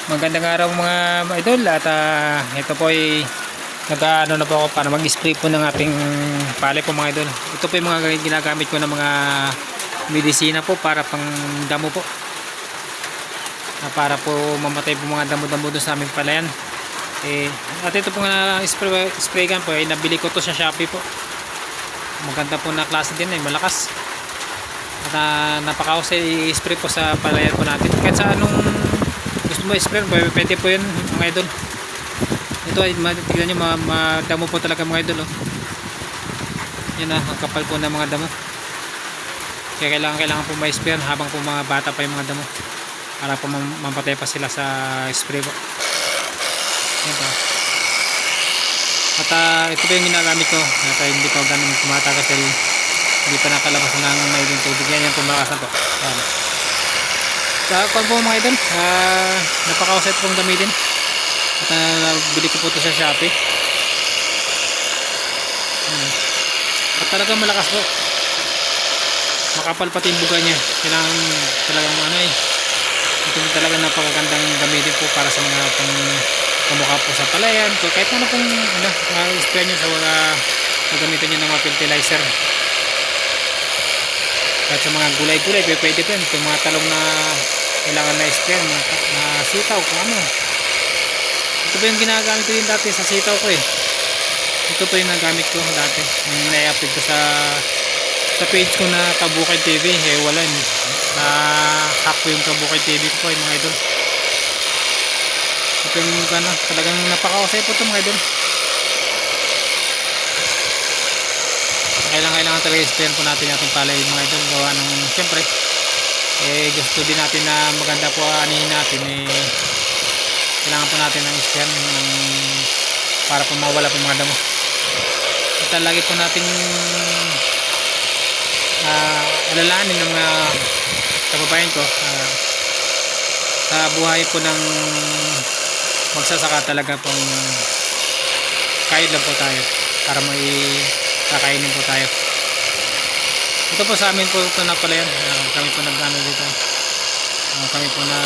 Magandang araw mga idol at ito po ay nag-ano na po ako para mag-spray po ng ating palay po mga idol. Ito po yung mga ginagamit ko ng mga medisina po para pang damo po. Para po mamatay po mga damo-damo doon sa aming palayan. At ito po nga spray gun po ay nabili ko to sa Shopee po. Maganda po na klase din, malakas. At napakahusay i-spray po sa palayan po natin. Kahit sa anong gusto mo i-spray, pwede po yun mga idol. Ito ay tignan nyo, madamo po talaga mga idol. Yan ang kapal po ng mga damo. Kaya kailangan po ma-spray habang po mga bata pa yung mga damo, para po mampatay pa sila sa spray po. Yan po. At ito po yung ginagamit ko at hindi pa ganun tumatagas dahil hindi pa nakalabas ng maiging tubig. Yan yung pumakasan po. Yan. Sa kung po mga idol, napaka-usay pong gamitin. At nabili ko po ito sa Shopee. At talagang malakas po. Makapal pati yung buga niya. Kailangan talagang ito talagang napakagandang gamitin po para sa mga pamukha po sa palayan. Kahit ano pong spray nyo sa mga gagamitin nyo ng mga fertilizer. Kahit sa mga gulay-gulay, pwede po yun. Yung mga talong na kailangan na spray, na sitaw, kung ano. Ito po yung ginagamit ko din dati sa sitaw ko . Ito po yung nagamit ko dati. Yung na-upload ko sa page ko na Kabukid TV. Wala yun. Na-hack ko yung Kabukid TV ko yung mga idol. Ito yung talagang napakahusay po ito mga idol. Kailangan talaga i-sprayan po natin itong palay mga idol. Gawa ng siyempre gusto din natin na maganda po anihin natin. Kailangan po natin ng sprayan para po mawala po mga damo. At lagi po natin alalahanin ng mga kababayan ko sa buhay po ng magsasaka talaga pong kahit lang po tayo para may kakainin po tayo. Ito po sa amin po ito na pala yan. Kami po nag-ano dito. Kami po na